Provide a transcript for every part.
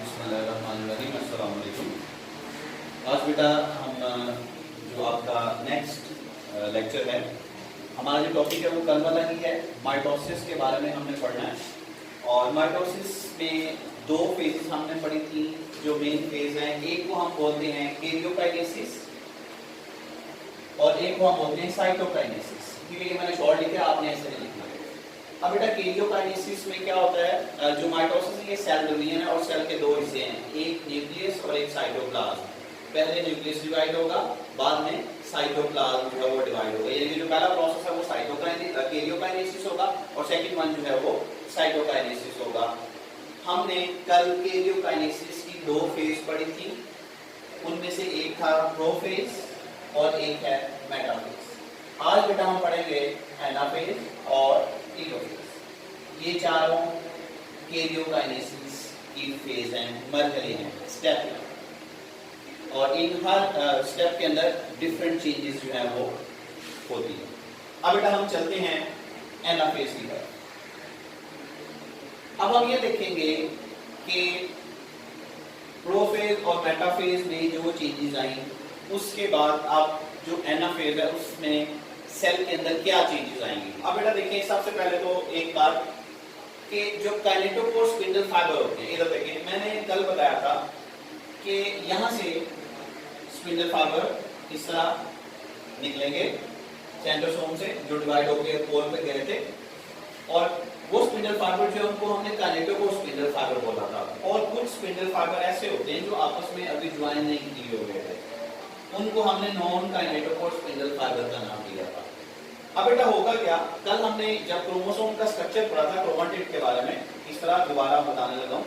बिस्मिल्लाहिर्रहमानिर्रहीम, अस्सलाम वालेकुम। आज बेटा हम जो आपका नेक्स्ट लेक्चर है, हमारा जो टॉपिक है वो कल वाला ही है। माइटोसिस के बारे में हमने पढ़ना है और माइटोसिस में दो फेजेस हमने पढ़ी थी जो मेन फेज है। एक को हम बोलते हैं कैरियोकाइनेसिस और एक को हम बोलते हैं साइटोकाइनेसिस। क्योंकि ये मैंने शॉर्ट लिखा है, आपने ऐसे नहीं लिखना है। अब बेटा कैरियोकाइनेसिस में क्या होता है, जो माइटोसिस है ये सेल डिवीजन है और सेल के दो हिस्से हैं, एक न्यूक्लियस और एक साइटोप्लाज्म। पहले न्यूक्लियस डिवाइड होगा, बाद में साइटोप्लाज्म जो है वो डिवाइड होगा। यानी कि जो पहला प्रोसेस है वो कैरियोकाइनेसिस होगा और सेकंड वन जो है वो साइटोकाइनेसिस होगा। हमने कल कैरियोकाइनेसिस की दो फेज पढ़ी थी, उनमें से एक था प्रोफेज और एक है मेटाफेज। आज बेटा हम पढ़ेंगे एनाफेज और टेलोफेज। ये चारों कैरियोकाइनेसिस की फेज हैं, मरहले हैं, स्टेप हैं और इन हर स्टेप के अंदर डिफरेंट चेंजेस जो है वो होती है। अब बेटा हम चलते हैं एनाफेज की तरफ। अब हम ये देखेंगे कि प्रोफेज और मेटाफेज में जो चेंजेस आई, उसके बाद अब जो एनाफेज है उसमें सेल के अंदर क्या चेंजेस आएंगी। अब बेटा देखिए, सबसे पहले तो एक बात कि जो काइनेटोकोर स्पिंडल फाइबर होते हैं, इधर देखिए मैंने कल बताया था कि यहाँ से स्पिंडल फाइबर इस तरह निकलेंगे सेंट्रोसोम से, जो डिवाइड होकर पोल पे गए थे, और वो स्पिंडल फाइबर जो उनको हमने काइनेटोकोर स्पिंडल फाइबर बोला था। और कुछ स्पिंडल फाइबर ऐसे होते हैं जो आपस में अभी ज्वाइन नहीं किए हुए थे, उनको हमने नॉन काइनेटोकोर स्पिंडल फाइबर का नाम दिया था। अब बेटा होगा क्या, कल हमने जब क्रोमोसोम का स्ट्रक्चर पढ़ा था क्रोमेटिड के बारे में, इस तरह दोबारा बताने लगा हूं।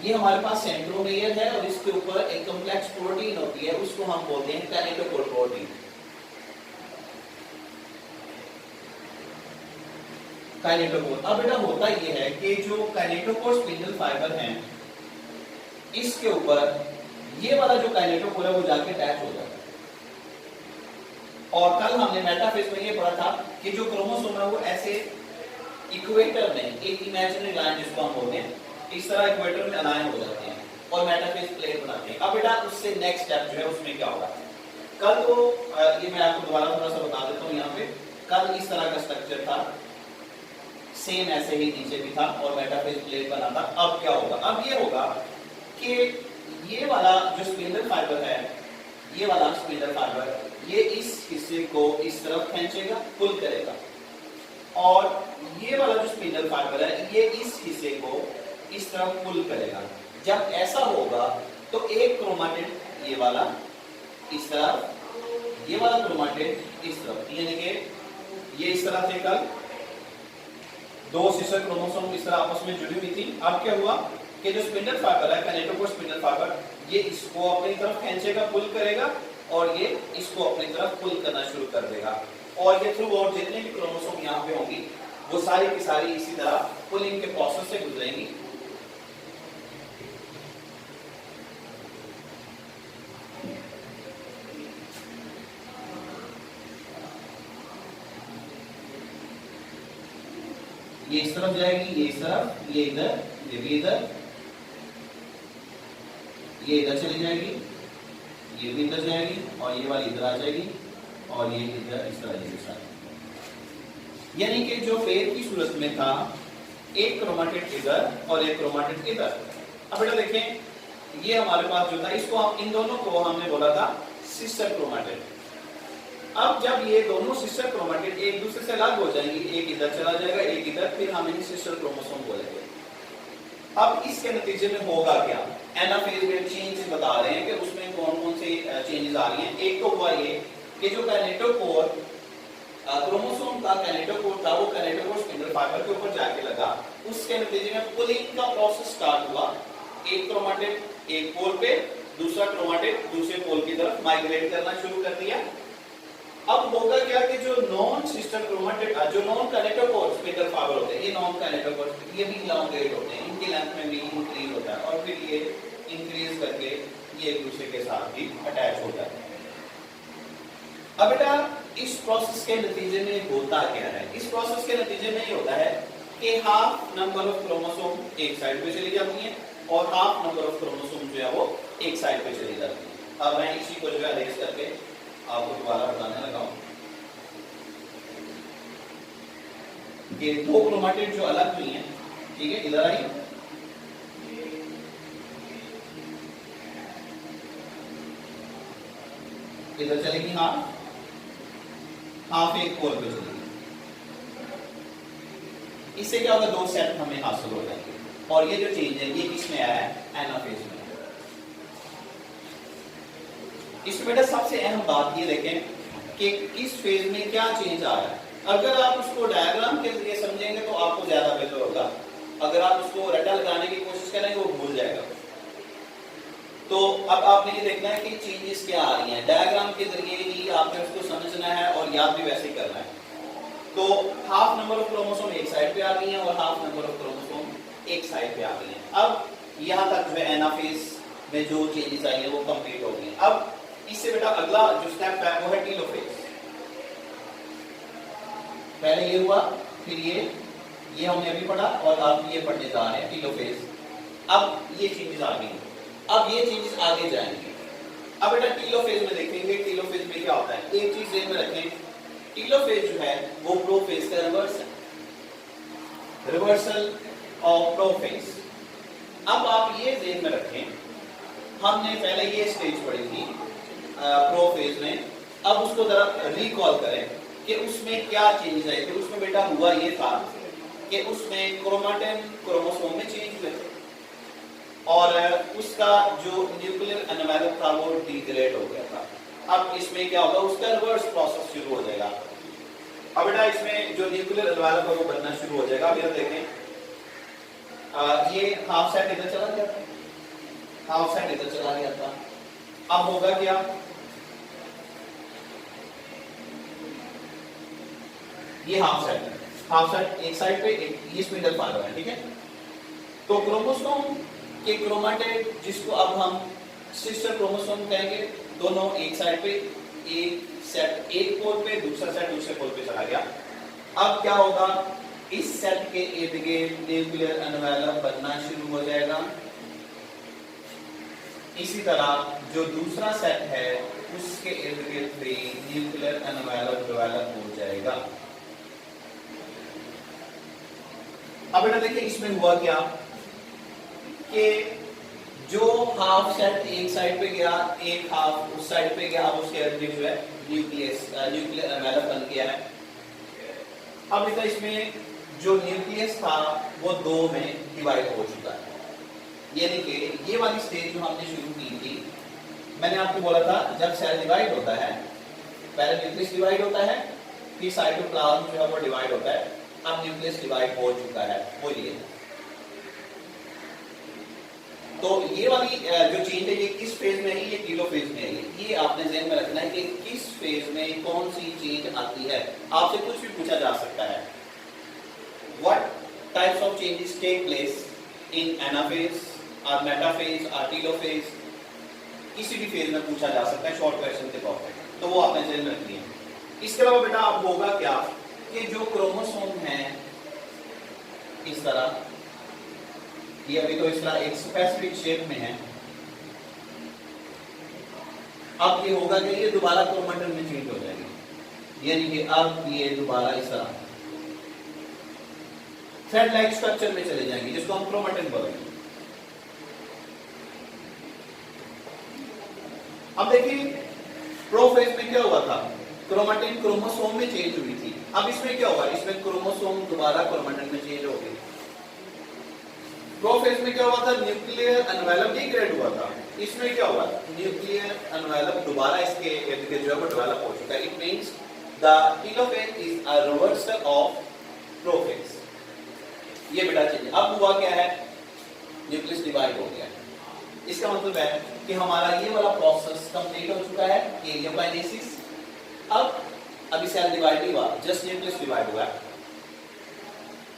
ये हमारे पास सेंट्रोमियर है और इसके ऊपर एक कॉम्प्लेक्स प्रोटीन होती है, उसको हम बोलते हैं काइनेटोकोर प्रोटीन। काइनेटोकोर। अब बेटा होता ये है कि जो काइनेटोकोर स्पिंडल फाइबर हैं, इसके ऊपर ये वाला जो काइनेटोकोर है वो जाके अटैच हो जाता है। और कल हमने मेटाफेज में ये पढ़ा था कि जो क्रोमोसोम है वो ऐसे इक्वेटर में एक इमेजिनरी लाइन जिसको हम बोलते हैं, इस तरह इक्वेटर में अलाइन हो जाते हैं और मेटाफेज प्लेट बनाते हैं। अब बेटा उससे नेक्स्ट स्टेप जो है उसमें क्या होगा, कल तो ये मैं आपको दोबारा थोड़ा सा बता देता हूँ। यहाँ पे कल इस तरह का स्ट्रक्चर था, सेम ऐसे ही नीचे भी था और मेटाफेज प्लेट बना था। अब क्या होगा, अब ये होगा कि ये वाला जो स्पिंडल फाइबर है, ये वाला स्पिंडल फाइबर ये इस हिस्से को इस तरफ खींचेगा, पुल करेगा, और ये वाला जो स्पिंडल फाइबर है ये इस हिस्से को इस तरफ पुल करेगा। जब ऐसा होगा तो एक क्रोमेटिड ये वाला इस तरफ, ये वाला क्रोमेटिड इस तरफ, यानी कि ये इस तरह से कल दो सिस्टर क्रोमोसोम इस तरह आपस में जुड़ी हुई थी। अब क्या हुआ कि जो स्पिंडल फाइबर है, काइनेटोकोर स्पिंडल फाइबर, ये इसको अपनी तरफ खींचेगा, पुल करेगा, और ये इसको अपनी तरफ पुल करना शुरू कर देगा। और ये थ्रू आउट जितने भी क्रोमोसोम यहाँ पे होंगी वो सारी की सारी इसी तरह पुलिंग के प्रोसेस से गुजरेंगी। ये इस तरफ जाएगी, ये इस तरफ, ये इधर, ये भी इधर, ये इधर चली जाएगी, ये भी इधर जाएगी और ये वाली इधर आ जाएगी और ये इधर इस तरह से। यानी कि जो पेड़ की सूरत में था, एक क्रोमेटिड इधर और एक क्रोमेटिड इधर। अब बेटा देखें, ये हमारे पास जो था, इसको हम इन दोनों को हमने बोला था सिस्टर क्रोमेटिड। अब जब ये दोनों सिस्टर क्रोमेटिड एक दूसरे से अलग हो जाएंगी, एक इधर चला जाएगा, एक इधर, फिर हम इन्हें सिस्टर क्रोमोसोम बोलेंगे। अब इसके नतीजे में होगा क्या, एनाफेज में चेंजेस बता रहे हैं कि उसमें कौन कौन से चेंजेस आ रही हैं। एक तो हुआ ये कि जो काइनेटोकोर क्रोमोसोम का काइनेटोकोर था वो काइनेटोकोर स्पिंडल फाइबर के ऊपर जाके लगा, उसके नतीजे में पुलिंग का प्रोसेस स्टार्ट हुआ। एक क्रोमेटिड एक पोल पे, दूसरा क्रोमेटिड दूसरे पोल की तरफ माइग्रेट करना शुरू कर दिया। अब होगा क्या कि जो नॉन सिस्टर क्रोमेटिड, जो नॉन काइनेटोकोर स्पिंडल फाइबर होते हैं, ये नॉन काइनेटोकोर ये भी इलांगेट होते हैं, इनकी लेंथ में भी इंक्रीज होता है और फिर ये इंक्रीज करके ये एक दूसरे के साथ भी अटैच हो जाते हैं। अब बेटा इस प्रोसेस के नतीजे में होता क्या है, इस प्रोसेस के नतीजे में ये होता है कि हाफ नंबर ऑफ क्रोमोसोम एक साइड पे चली जाती हैं और हाफ नंबर ऑफ क्रोमोसोम जो है वो एक साइड पे चली जाती है। अब मैं इसी को जो है अरेंज करके आपको दोबारा बताने लगा हूं कि दो क्रोमेटिड जो अलग हुई हैं, ठीक है, इधर आई, इधर चलेगी हाफ, हाफ एक और पे चलेगी। इससे क्या होगा, दो सेट हमें हासिल हो जाएंगे। और ये जो चेंज है ये किसमें आया है, एनाफेज में। इसमें बेटा सबसे अहम बात ये देखें कि किस फेज में क्या चेंज आ रहा है। अगर आप उसको डायग्राम के जरिए समझेंगे तो आपको ज्यादा बेहतर होगा, अगर आप उसको रटा लगाने की कोशिश करेंगे वो भूल जाएगा। तो अब आपने ये देखना है कि चेंजेस क्या आ रही हैं, डायग्राम के जरिए ही आपने उसको समझना है और याद भी वैसे ही करना है। तो हाफ नंबर ऑफ क्रोमोसोम एक साइड पे आ गई हैं और हाफ नंबर ऑफ क्रोमोसोम एक साइड पे आ गई हैं। अब यहाँ तक जो है एनाफेज में जो चेंजेस आई हैं वो कंप्लीट हो गई। अब इससे बेटा अगला जो स्टेप है वो है टीलोफेज। पहले ये हुआ, फिर ये हमने अभी पढ़ा और अब ये पढ़ने जा रहे हैं टीलोफेज। अब ये चेंजेस आ गई, अब ये चेंजेस आगे जाएंगे। अब बेटा टीलोफेज में देखेंगे, टीलोफेज में क्या होता है। एक चीज ध्यान में रखें, टीलोफेज जो है वो प्रोफेज का रिवर्स है, रिवर्सल ऑफ प्रोफेज। अब आप ये ध्यान में रखें, हमने पहले ये स्टेज पढ़ी थी प्रोफेज में। अब उसको जरा रिकॉल करें कि उसमें क्या चेंजेस आए थे। उसमें बेटा हुआ ये था कि उसमें क्रोमेटिन क्रोमोसोम में चेंज हुए थे और उसका जो न्यूक्लियर एनवेलप था वो डिग्रेड हो गया था। अब इसमें क्या होगा, उसका रिवर्स प्रोसेस शुरू हो जाएगा। अब बेटा इसमें जो न्यूक्लियर एनवेलप है वो बनना शुरू हो जाएगा। अब देखें ये हाफ सेट इधर चला गया था, हाफ सेट इधर चला गया था। अब होगा क्या, ये हाफ सेट है, हाफ सेट एक साइड पे, एक ये स्पिंडल फाइबर है, ठीक है। तो क्रोमोसोम के क्रोमेटिड जिसको अब हम सिस्टर क्रोमोसोम कहेंगे, दोनों एक साइड पे, एक सेट एक पोल पे, दूसरा सेट दूसरे पोल पे चला गया। अब क्या होगा, इस सेट के इर्द गिर्द न्यूक्लियर एनवेलप बनना शुरू हो जाएगा। इसी तरह जो दूसरा सेट है उसके इर्द गिर्द भी न्यूक्लियर एनवेलप डेवलप हो जाएगा। अब बेटा देखिए इसमें हुआ क्या कि जो हाफ सेट एक साइड पे गया, एक हाफ उस साइड पे गया, अब उसके इर्द गिर्द जो है न्यूक्लियर एनवेलप बन गया है। अब बेटा इसमें जो न्यूक्लियस था वो दो में डिवाइड हो चुका है। यानी कि ये वाली स्टेज जो हमने शुरू की थी, मैंने आपको बोला था जब सेल डिवाइड होता है पहले न्यूक्लियस डिवाइड होता है, फिर साइटोप्लाज्म जो है वो डिवाइड होता है। अब न्यूक्लियस डिवाइड हो चुका है, वो ये। तो ये वाली जो चेंज है ये किस फेज में है, ये टीलोफेज में है। ये आपने ध्यान में रखना है कि किस फेज में कौन सी चेंज आती है। आपसे कुछ भी पूछा जा सकता है, what types of changes take place in anaphase और मेटाफेज और टीलोफेज, किसी भी फेज में पूछा जा सकता है शॉर्ट क्वेश्चन के तौर पे, तो वो आपने ध्यान में रखनी है। इसके अलावा बेटा अब होगा क्या कि जो क्रोमोसोम है इस तरह, ये अभी तो इसका एक स्पेसिफिक शेप में है। अब ये होगा कि ये दोबारा क्रोमेटिन में चेंज हो जाएगी, यानी कि अब ये दोबारा इस तरह थ्रेड लाइक स्ट्रक्चर में चले जाएंगे, जिसको हम क्रोमेटिन बोलेंगे। अब देखिए प्रोफेज में क्या हुआ था, क्रोमेटिन क्रोमोसोम में चेंज हुई थी। अब इसमें क्या हुआ, इसमें क्रोमोसोम दोबारा क्रोमेटिन में चेंज हो गई। प्रोफेज में क्या हुआ था, न्यूक्लियर एनवेलप डिग्रेड हुआ था। इसमें क्या हुआ, न्यूक्लियर एनवेलप दोबारा इसके इर्द गिर्द जो है वो डेवलप हो चुका है। It means the telophase is a reversal of prophase. ये बेटा चेंज अब हुआ क्या है, न्यूक्लियस डिवाइड हो गया। इसका मतलब है कि हमारा ये वाला प्रोसेस कंप्लीट हो चुका है, कैरियोकाइनेसिस। अब अभी सेल डिवाइड नहीं हुआ, जस्ट न्यूक्लियस डिवाइड हुआ।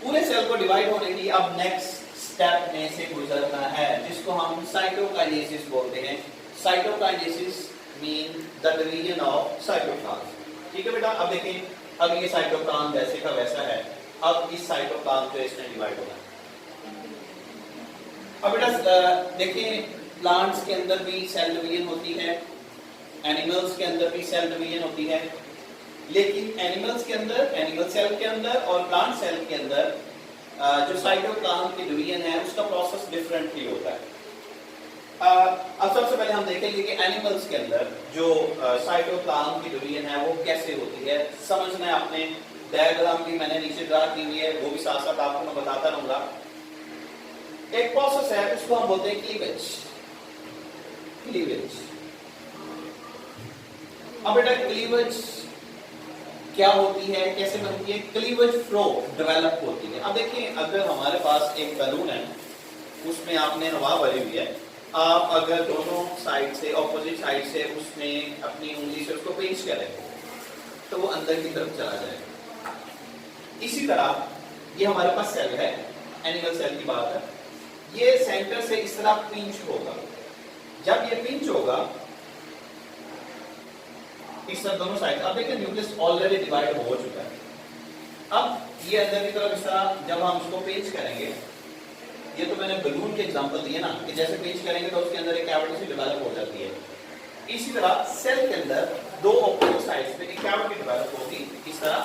पूरे सेल को डिवाइड होने की अब नेक्स्ट स्टेप में से गुजरना है, जिसको हम साइटोकाइनेसिस बोलते हैं। Cytokinesis mean the division of cytoplasm. ठीक है बेटा, अब देखें, अब ये साइटोप्लाज्म वैसे का वैसा है। अब इस साइटोप्लाज्म जो है इसमें डिवाइड होगा। अब बेटा देखिए प्लांट्स के अंदर भी सेल डिवीजन होती है, एनिमल्स के अंदर भी सेल डिवीजन होती है, लेकिन एनिमल्स के अंदर, एनिमल सेल के अंदर और प्लांट सेल के अंदर जो साइटोप्लाज्म की डिवीजन है उसका प्रोसेस डिफरेंटली होता है। अब सबसे पहले हम देखेंगे कि एनिमल्स के अंदर जो साइटोप्लाज्म की डिवीजन है वो कैसे होती है। समझना है आपने, डायग्राम भी मैंने नीचे ड्रा की हुई है, वो भी साथ साथ आपको मैं बताता रहूंगा। एक प्रोसेस है उसको हम बोलते हैं क्लीवेज। क्लीवेज। अब बेटा क्लीवेज क्या होती है, कैसे बनती है? क्लीवेज फ्लो डेवलप होती है। अब देखिए अगर हमारे पास एक बलून है उसमें आपने हवा भरी हुई है, आप अगर दोनों साइड से, ऑपोजिट साइड से उसमें अपनी उंगली से उसको पिंच करें तो वो अंदर की तरफ चला जाएगा। इसी तरह ये हमारे पास सेल है, एनिमल सेल की बात है, ये सेंटर से इस तरह पिंच होगा। जब ये पिंच होगा इस तरह दोनों साइड, अब देखिए न्यूक्लियस ऑलरेडी डिवाइड हो चुका है। अब ये अंदर की तरफ इस तरह जब हम उसको पिंच करेंगे, ये तो मैंने बलून के एग्जांपल दिए ना कि जैसे पिंच करेंगे तो उसके अंदर एक कैविटी सी डेवलप हो जाती है। इसी तरह सेल के अंदर दो ऑपोजिट साइड्स पे एक कैविटी डेवलप होगी, इस तरह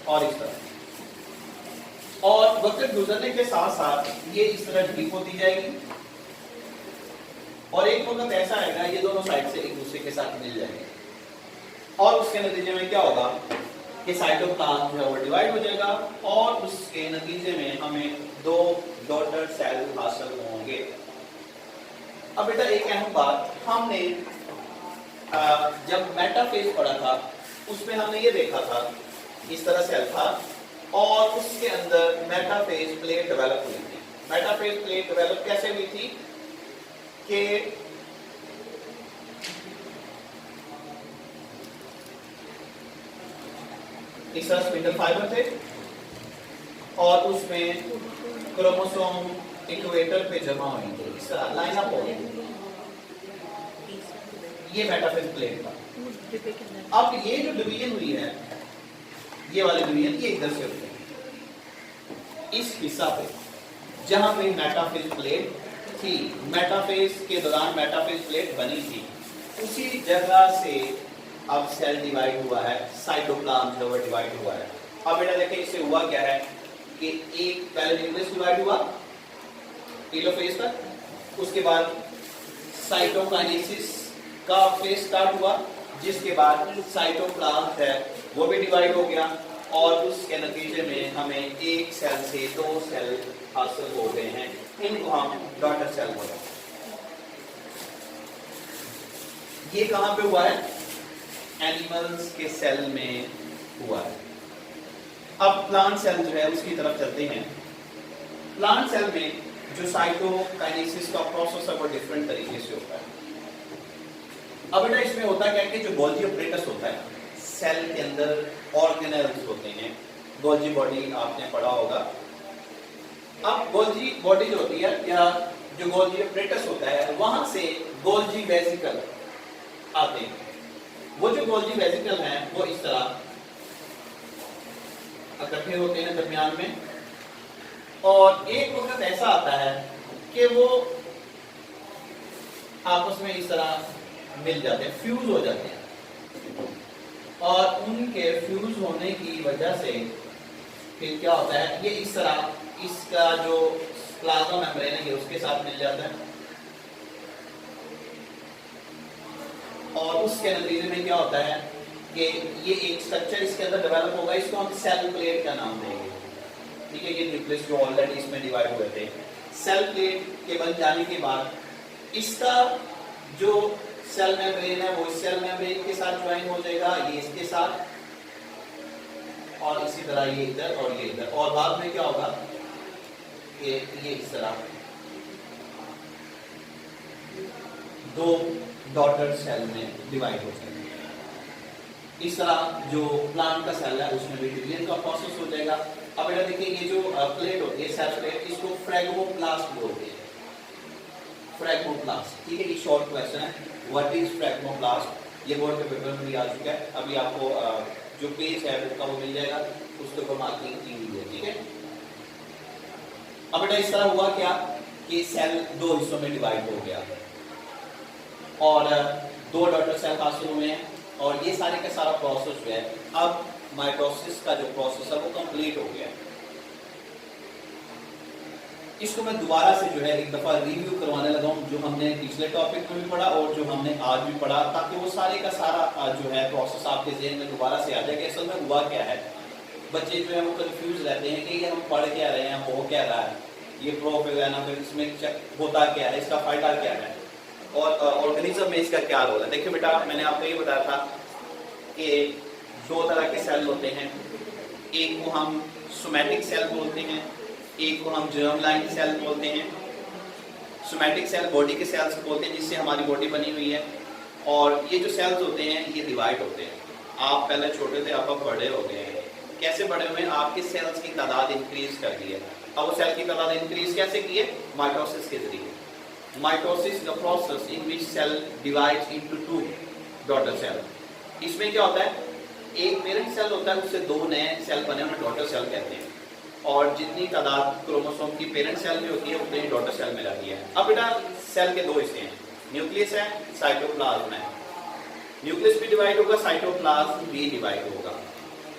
और इस तरह, और वक्त गुजरने के साथ साथ ये इस तरह डीप होती जाएगी और एक वक्त ऐसा आएगा ये दोनों साइड से एक दूसरे के साथ मिल जाएंगे और उसके नतीजे में क्या होगा कि साइटोप्लाज्म जो है वो डिवाइड हो जाएगा और उसके नतीजे में हमें दो डॉटर सेल हासिल होंगे। अब बेटा एक अहम बात, हमने जब मेटाफेज पढ़ा था उसमें हमने ये देखा था इस तरह सेल था और उसके अंदर मेटाफेज प्लेट डेवलप हुई थी। मेटाफेज प्लेट डेवलप कैसे हुई थी कि इस तरह स्पिंडल फाइबर थे और उसमें क्रोमोसोम इक्वेटर पे जमा हुए थे, इस तरह लाइन अप हो गए। ये मेटाफेज प्लेट था। अब ये जो डिवीजन हुई है, ये वाली डिवीजन, ये इधर से हुई है इस हिस्सा पे जहां पे मेटाफेज प्लेट थी, मेटाफेज के दौरान मेटाफेज प्लेट बनी थी, उसी जगह से अब सेल डिवाइड हुआ है, साइटोप्लाज्म जो डिवाइड हुआ है। अब बेटा देखिए इससे हुआ क्या है कि एक पहले न्यूक्लियस डिवाइड हुआ टेलोफेज तक, उसके बाद साइटोकाइनेसिस का फेज स्टार्ट हुआ, जिसके बाद साइटोप्लाज्म है वो भी डिवाइड हो गया और उसके नतीजे में हमें एक सेल से दो सेल हासिल हो गए हैं, इनको हम डॉटर सेल बोलते हैं। ये कहां पे हुआ है? एनिमल्स के सेल में हुआ है। अब प्लांट सेल जो है उसकी तरफ चलते हैं। प्लांट सेल में जो साइटोकाइनेसिस का प्रोसेस है वो डिफरेंट तरीके से होता है। अब बेटा इसमें होता क्या है कि जो गोल्जी अपरेटस होता है, सेल के अंदर ऑर्गेनेल्स होते हैं, गोल्जी बॉडी आपने पढ़ा होगा। अब गोल्जी बॉडी जो होती है या जो गोल्जी अपरेटस होता है वहां से गोल्जी वेसिकल आते हैं। वो जो गोल्जी वेसिकल हैं वो इस तरह इकट्ठे होते हैं दरमियान में और एक वक्त ऐसा आता है कि वो आपस में इस तरह मिल जाते हैं, फ्यूज हो जाते हैं और उनके फ्यूज होने की वजह से फिर क्या होता है, ये इस तरह इसका जो प्लाज्मा मेम्ब्रेन है उसके साथ मिल जाता है और उसके नतीजे में क्या होता है कि ये एक स्ट्रक्चर इसके अंदर डेवलप होगा, इसको हम सेल प्लेट का नाम देंगे। ठीक है, ये न्यूक्लियस जो ऑलरेडी इसमें डिवाइड हुए थे, सेल प्लेट के बन जाने के बाद इसका जो सेल मेम्ब्रेन है वो इस सेल मेम्ब्रेन के साथ ज्वाइन हो जाएगा, ये इसके साथ और इसी तरह ये इधर और ये इधर, और बाद में क्या होगा कि ये इस तरह दो डॉटर सेल में डिवाइड हो जाएगा। इस तरह जो प्लांट का सेल है उसमें भी डिवीजन का प्रोसेस हो जाएगा। अब बेटा देखिए ये जो प्लेट होती है सेल प्लेट, इसको फ्रैगमोप्लास्ट बोलते हैं। फ्रैगमोप्लास्ट, ठीक है, ये शॉर्ट क्वेश्चन है, व्हाट इज फ्रैगमोप्लास्ट, ये बोर्ड के पेपर में भी आ चुका है, अभी आपको जो पेज है वो मिल जाएगा, उसके ऊपर मार्किंग की हुई है। ठीक है, अब बेटा इस तरह हुआ क्या कि सेल दो हिस्सों में डिवाइड हो गया और दो डॉटर सेल हासिल हुए हैं और ये सारे का सारा प्रोसेस जो है अब माइटोसिस का जो प्रोसेस है वो कंप्लीट हो गया। इसको मैं दोबारा से जो है एक दफा रिव्यू करवाने लगा हूं, जो हमने पिछले टॉपिक में भी पढ़ा और जो हमने आज भी पढ़ा, ताकि वो सारे का सारा जो है प्रोसेस आपके ज़हन में दोबारा से आ जाए कि असल में हुआ क्या है। बच्चे जो है वो कंफ्यूज रहते हैं कि ये हम पढ़ क्या रहे हैं, हो क्या रहा है, ये प्रोफिल है ना, फिर इसमें होता क्या है, इसका फायदा क्या है और ऑर्गेनिज्म में इसका क्या रोल है। देखिए बेटा, मैंने आपको ये बताया था कि दो तरह के सेल होते हैं, एक को हम सोमैटिक सेल बोलते हैं, एक को हम जर्म लाइन सेल बोलते हैं। सोमैटिक सेल बॉडी के सेल्स बोलते हैं जिससे हमारी बॉडी बनी हुई है, और ये जो सेल्स होते हैं ये डिवाइड होते हैं। आप पहले छोटे थे, आप बड़े हो गए हैं। कैसे बड़े हुए? आपके सेल्स की तादाद इंक्रीज कर दी है। अब वो सेल की तादाद इंक्रीज कैसे की है? माइटोसिस के जरिए। Mitosis the process in which cell divides into two daughter cell. इसमें क्या होता है, एक पेरेंट सेल होता है, उससे दो नए सेल बने, उन्हें डॉटर सेल कहते हैं, और जितनी तादाद क्रोमोसोम की पेरेंट सेल में होती है उतनी ही डॉटर सेल में रहती है। अब बेटा सेल के दो हिस्से हैं, न्यूक्लियस है, साइटोप्लाज्म है। न्यूक्लियस भी डिवाइड होगा, साइटोप्लाज्म भी डिवाइड होगा।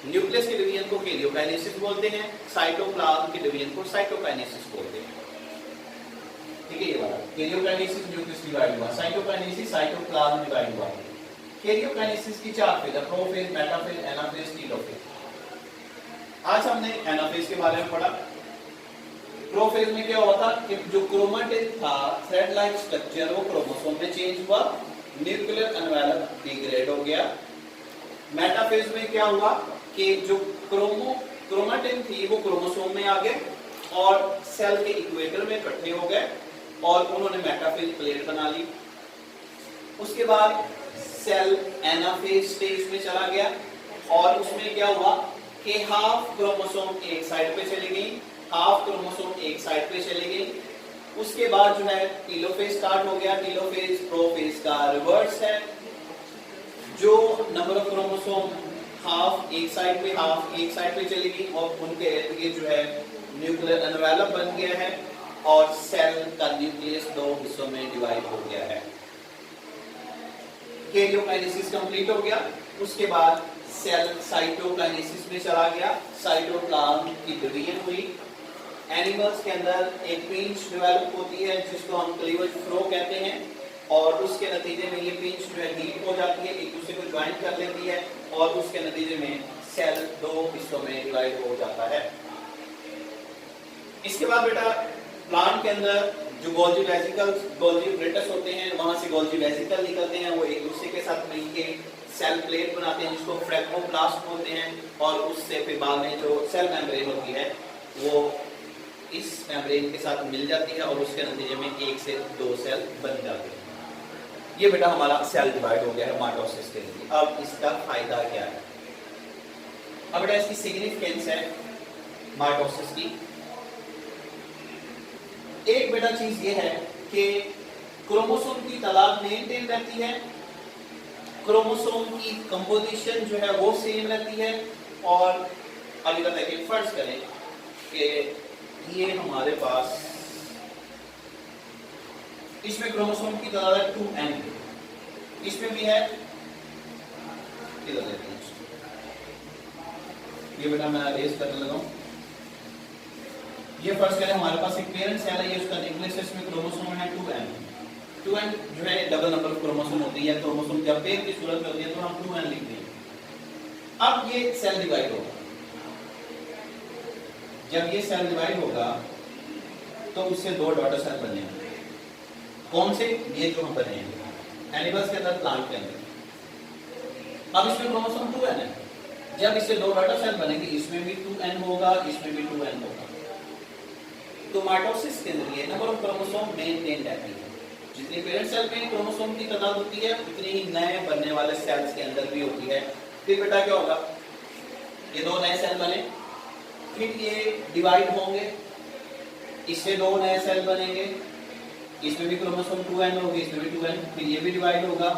न्यूक्लियस के डिवीजन को कैरियोकाइनेसिस बोलते हैं, साइटोप्लाज्म के डिवीजन को साइटोकाइनेसिस बोलते हैं। ठीक है, ये वाला कैरियोकाइनेसिस न्यूक्लियस डिवाइड हुआ, साइटोकाइनेसिस साइटोप्लाज्म डिवाइड हुआ। कैरियोकाइनेसिस की चार phase, prophase, metaphase, anaphase, telophase. आज हमने एनाफेज के बारे में पढ़ा। प्रोफेज में क्या हुआ था कि जो क्रोमेटिन था, थ्रेड लाइक स्ट्रक्चर, वो क्रोमोसोम में चेंज हुआ, न्यूक्लियर एनवेलप डिग्रेड हो गया। मेटाफेज में क्या हुआ कि जो क्रोमेटिन थी वो क्रोमोसोम में आ गए और सेल के इक्वेटर में इकट्ठे हो गए और उन्होंने मेटाफेज प्लेट बना ली। उसके बाद सेल एनाफेज स्टेज में चला गया और उसमें क्या हुआ कि हाफ क्रोमोसोम एक साइड पे चली गई, हाफ क्रोमोसोम एक साइड पे चली गई। उसके बाद जो है टेलोफेज स्टार्ट हो गया। टेलोफेज प्रोफेज का रिवर्स है। जो नंबर ऑफ क्रोमोसोम हाफ एक साइड पे, हाफ एक साइड पे चली गई और उनके इर्द गिर्द जो है न्यूक्लियर एनवेलप बन गया है और सेल का न्यूक्लियस दो हिस्सों में डिवाइड हो गया है। कैरियोकाइनेसिस कंप्लीट हो गया। उसके बाद सेल साइटोकाइनेसिस में चला गया, साइटोप्लाज्म की डिवीजन हुई। एनिमल्स के अंदर एक पिंच डेवलप होती है जिसको हम क्लीवेज फ्लो कहते हैं और उसके नतीजे में ये पिंच जो है हीट हो जाती है, एक दूसरे को ज्वाइन कर लेती है और उसके नतीजे में सेल दो हिस्सों में डिवाइड हो जाता है। इसके बाद बेटा प्लांट के अंदर जो गोल्जी वेसिकल्स, गोल्जी ब्रेटस होते हैं, वहां से गोल्जी वेसिकल निकलते हैं, वो एक दूसरे के साथ मिलकर सेल प्लेट बनाते हैं जिसको फ्रेगमोप्लास्ट बोलते हैं और उससे फिर बाद में जो सेल मेम्ब्रेन होती है वो इस मेम्ब्रेन के साथ मिल जाती है और उसके नतीजे में एक से दो सेल बन जाते हैं। ये बेटा हमारा सेल डिवाइड हो गया है माइटोसिस के लिए। अब इसका फायदा क्या है? अब बेटा इसकी सिग्निफिकेंस है माइटोसिस की। एक बेटा चीज ये है कि क्रोमोसोम की तादाद मेंटेन रहती है, क्रोमोसोम की कंपोजिशन जो है वो सेम रहती है। और अभी बताइए, फर्ज करें कि ये हमारे पास इसमें क्रोमोसोम की तादाद 2n, इसमें भी है, इधर देखते हैं, ये बेटा मैं अरेज करने लगा हूं। ये फर्स्ट करें हमारे पास एक पेरेंट सेल है, ये उसका न्यूक्लियस, इसमें क्रोमोसोम है 2n। 2n जो है डबल नंबर ऑफ क्रोमोसोम होती है, क्रोमोसोम जब पेयर की सूरत में होती है तो हम 2n लिखते हैं। अब ये सेल डिवाइड होगा, जब ये सेल डिवाइड होगा तो उससे दो डॉटर सेल बनेंगे। कौन से? ये जो हम बने हैं एनिमल्स के अंदर, प्लांट के अंदर। अब इसमें क्रोमोसोम 2n है, जब इससे दो डॉटर सेल बनेंगे, इसमें भी 2n होगा, इसमें भी 2n होगा। तो माइटोसिस के जरिए नंबर ऑफ क्रोमोसोम मेंटेन रहती है। जितनी पेरेंट सेल में क्रोमोसोम की तादाद होती है उतनी ही नए बनने वाले सेल्स के अंदर भी होती है। फिर बेटा क्या होगा, ये दो नए सेल बने, फिर ये डिवाइड होंगे, इससे दो नए सेल बनेंगे, इसमें भी क्रोमोसोम 2n होगी, इसमें भी 2n, फिर ये भी डिवाइड होगा,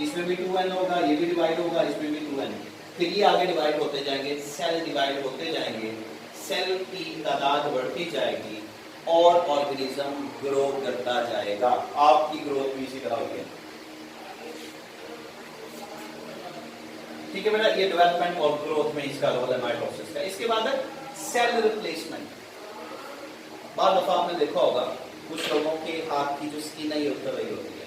इसमें भी 2n होगा, ये भी डिवाइड होगा, इसमें भी 2n। फिर ये आगे डिवाइड होते जाएंगे, सेल डिवाइड होते जाएंगे, सेल की तादाद बढ़ती जाएगी और ऑर्गेनिज्म ग्रो करता जाएगा। आपकी ग्रोथ भी इसी तरह होगी। ठीक है बेटा, ये डेवलपमेंट और ग्रोथ में इसका रोल है माइटोसिस का। इसके बाद है सेल रिप्लेसमेंट। बाद दफा आपने देखा होगा कुछ लोगों के हाथ की जो स्किन है ये उतर रही होती है,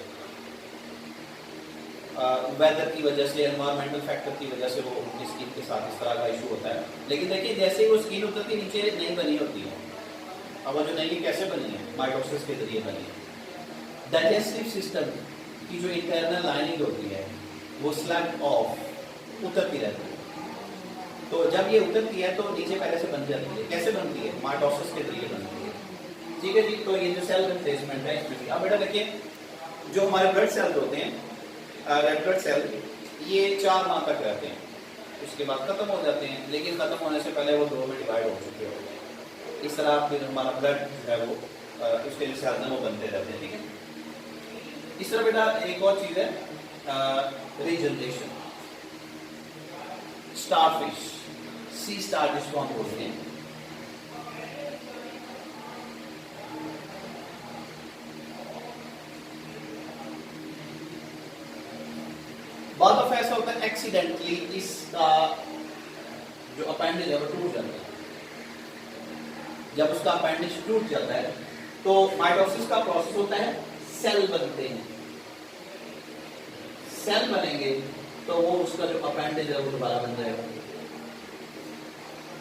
वेदर की वजह से, एनवायरमेंटल फैक्टर की वजह से वो उनकी स्किन के साथ इस तरह का इशू होता है। लेकिन देखिए जैसे ही वो स्किन उतरती नीचे नई बनी होती है। अब वो जो नई कैसे बनी है? माइटोसिस के जरिए बनी है। डाइजेस्टिव सिस्टम की जो इंटरनल लाइनिंग होती है वो स्लैप ऑफ उतरती रहती है। तो जब ये उतरती है तो नीचे पहले से बन जाती है। कैसे बनती है? माइटोसिस के जरिए बनती है। ठीक है जी। तो ये जो सेल रिप्लेसमेंट है इसमें अब बेटा देखिए, जो हमारे ब्लड सेल्स होते हैं, रेड ब्लड सेल, ये 4 माह तक रहते हैं, उसके बाद खत्म हो जाते हैं। लेकिन खत्म होने से पहले वो 2 में डिवाइड हो चुके होते हैं। इस तरह फिर हमारा ब्लड है वो उसके जो सेल्स हैं वो बनते रहते हैं। ठीक है। इस तरह बेटा एक और चीज है रीजनरेशन। स्टारफिश, सी स्टार जिसको हम बोलते हैं, बाद दफा ऐसा होता है एक्सीडेंटली इसका जो अपेंडिज है वो टूट जाता है। जब उसका अपेंडिज टूट जाता है तो माइटोसिस का प्रोसेस होता है, सेल बनते हैं। सेल बनेंगे तो वो उसका जो अपेंडिज है वो दोबारा बन जाएगा।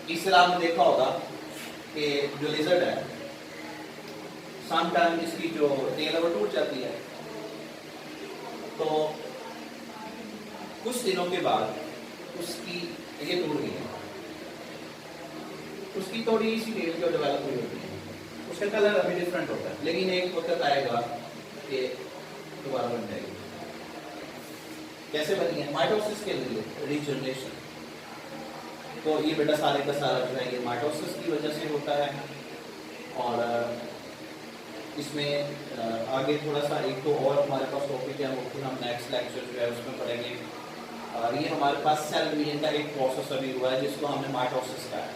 इस तरह आपने देखा होगा कि जो लिजर्ड है, समटाइम इसकी जो टेल है वो टूट जाती है, तो कुछ दिनों के बाद उसकी ये टूट गई है, उसकी थोड़ी सी टेल जो डेवलप हुई होती है, उसका कलर अभी डिफरेंट होता है, लेकिन एक वक्त आएगा कि दोबारा बन जाएगी। कैसे बनी है? माइटोसिस के लिए रीजनरेशन। तो ये बेटा सारे का सारा जो है ये माइटोसिस की वजह से होता है। और इसमें आगे थोड़ा सा एक तो और हमारे पास टॉपिक है, वो फिर हम नेक्स्ट लेक्चर जो है उसमें पढ़ेंगे। ये हमारे पास सेल डिवीजन का एक प्रोसेस अभी हुआ है जिसको हमने माइटोसिस कहा है।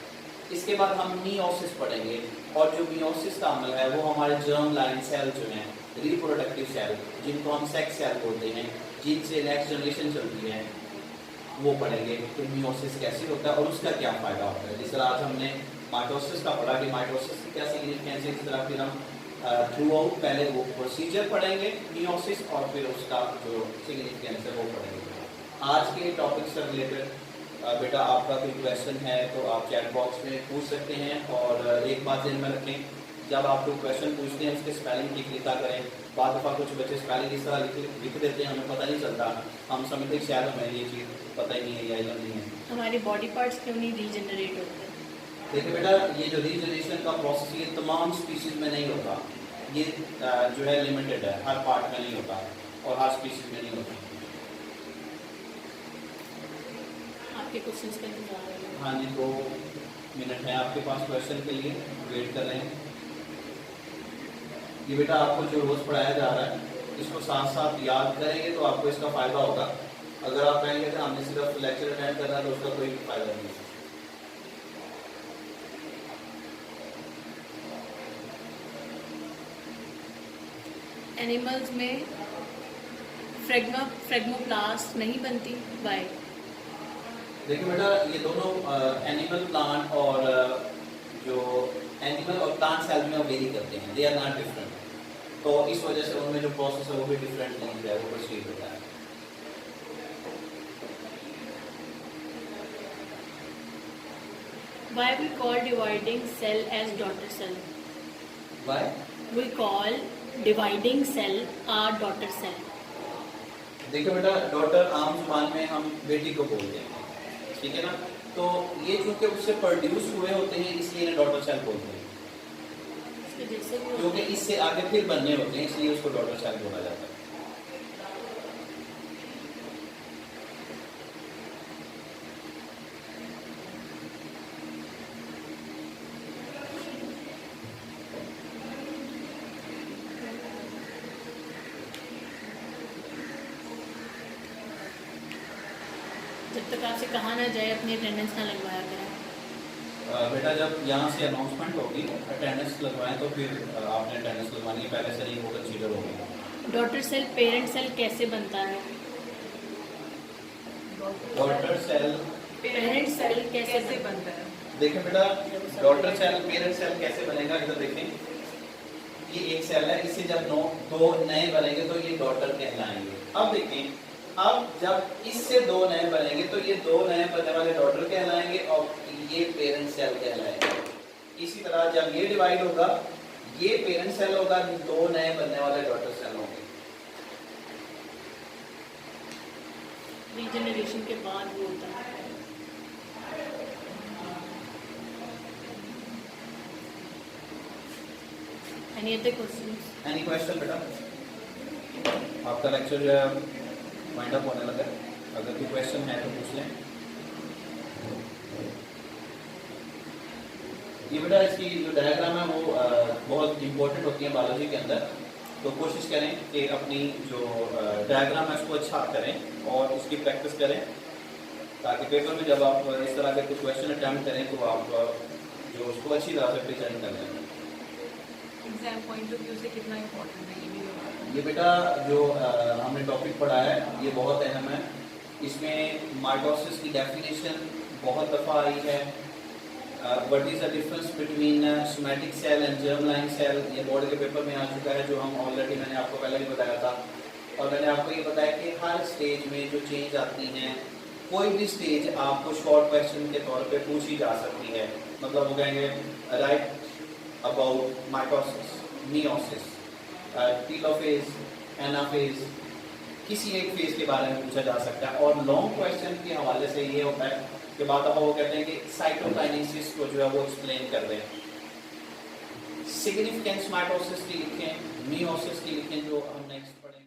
इसके बाद हम मियोसिस पढ़ेंगे, और जो मियोसिस का अमल है वो हमारे जर्म लाइन सेल जो हैं, रिप्रोडक्टिव सेल, जिनको हम सेक्स सेल बोलते हैं, जिनसे नेक्स्ट जनरेशन चलती है, वो पढ़ेंगे कि मियोसिस कैसे होता है और उसका क्या फायदा होता है। जिस तरह आज हमने माइटोसिस का पढ़ा कि माइटोसिस की क्या सिग्निफिकेंस है, इस तरह फिर हम थ्रू आउट पहले वो प्रोसीजर पढ़ेंगे मियोसिस और फिर उसका जो सिग्निफिकेंस है वो पढ़ेंगे। आज के टॉपिक से रिलेटेड बेटा आपका कोई क्वेश्चन है तो आप चैट बॉक्स में पूछ सकते हैं। और एक बात ध्यान में रखें, जब आप कोई क्वेश्चन पूछते हैं उसके स्पेलिंग ठीक लिखा करें। बाद दफ़ा कुछ बच्चे स्पेलिंग इस तरह लिख देते हैं, हमें पता नहीं चलता, हम समझते हैं शायद हमें ये चीज़ पता ही नहीं है या इल्म नहीं है। हमारे बॉडी पार्ट्स क्यों नहीं रीजनरेट होते? देखिए बेटा, ये जो रीजनरेशन का प्रोसेस ये तमाम स्पीशीज में नहीं होता, ये जो है लिमिटेड है, हर पार्ट में नहीं होता और हर स्पीशीज में नहीं होता। आपके क्वेश्चंस का इंतजार है। हाँ जी, 2 मिनट है आपके पास क्वेश्चन के लिए, वेट कर रहे हैं। ये बेटा आपको जो रोज पढ़ाया जा रहा है इसको साथ साथ याद करेंगे तो आपको इसका फायदा होगा। अगर आप कहेंगे कि हमने सिर्फ लेक्चर अटेंड करना है तो उसका कोई फायदा नहीं है। एनिमल्स में फ्रेगमोप्लास्ट नहीं बनती बाय? देखिए बेटा, ये दोनों एनिमल प्लांट और जो एनिमल और प्लांट सेल में वेरी करते हैं, दे आर नॉट डिफरेंट। तो इस वजह से उनमें जो प्रोसेस है वो भी डिफरेंट नहीं है, वो प्रोसीड होता है। Why we call dividing cell as daughter cell? Why? We call dividing cell a daughter cell. देखिए बेटा, डॉटर आम जुबान में हम बेटी को बोलते हैं, ठीक है ना। तो ये चूंकि उससे प्रोड्यूस हुए होते हैं इसलिए इन्हें डॉटर सेल बोलते हैं, क्योंकि इससे आगे फिर बनने होते हैं इसलिए उसको डॉटर सेल बोला जाता है। जब जब तक आपसे कहा ना जाए अपनी अटेंडेंस ना लगवाया करें। बेटा जब यहाँ से अनाउंसमेंट होगी अटेंडेंस लगवाएं तो फिर आपने अटेंडेंस लगवानी है, पहले से नहीं वो कंसीडर होगी। डॉटर सेल पेरेंट सेल कैसे बनता है? डॉटर सेल पेरेंट सेल कैसे बनता है? देखें बेटा, डॉटर सेल पेरेंट सेल कैसे बनेगा, इधर देखें, ये एक सेल है, इससे जब दो नए बनेंगे तो ये डॉटर कहलाएंगे। अब देखें, अब जब इससे दो नए बनेंगे तो ये दो नए बनने वाले डॉटर कहलाएंगे और ये पेरेंट सेल कहलाएंगे। इसी तरह जब ये डिवाइड होगा, ये पेरेंट सेल होगा, दो नए बनने वाले डॉटर सेल होंगे। रीजनरेशन के बाद वो होता है। Any other questions? Any question बेटा? आपका लेक्चर जो है वाइंड अप होने लगा, अगर कोई क्वेश्चन है तो पूछ लें। ये बेटा इसकी जो डायग्राम है वो बहुत इंपॉर्टेंट होती है बायोलॉजी के अंदर, तो कोशिश करें कि अपनी जो डायग्राम है उसको अच्छा करें और उसकी प्रैक्टिस करें, ताकि पेपर में जब आप इस तरह के कुछ क्वेश्चन अटैम्प्ट करें तो आप जो उसको अच्छी तरह से प्रेजेंट कर लें। एग्जाम पॉइंट ऑफ व्यू से कितना इम्पोर्टेंट है ये भी बताओ। ये बेटा जो हमने टॉपिक पढ़ा है ये बहुत अहम है। इसमें माइटोसिस की डेफिनेशन बहुत दफ़ा आई है। What is the difference between somatic cell and germ line cell, ये बोर्ड के पेपर में आ चुका है, जो हम ऑलरेडी मैंने आपको पहले भी बताया था। और मैंने आपको ये बताया कि हर स्टेज में जो चेंज आती हैं, कोई भी स्टेज आपको शॉर्ट क्वेश्चन के तौर पे पूछी जा सकती है। मतलब वो कहेंगे right about mitosis, meiosis, telophase, anaphase, किसी एक फेज के बारे में पूछा जा सकता है। और लॉन्ग क्वेश्चन के हवाले से ये होता है कि बाद वो कहते हैं कि साइटोकाइनेसिस को जो है वो एक्सप्लेन कर दें। सिग्निफिकेंस माइटोसिस की लिखें, मियोसिस की लिखें, जो हम नेक्स्ट पढ़ेंगे।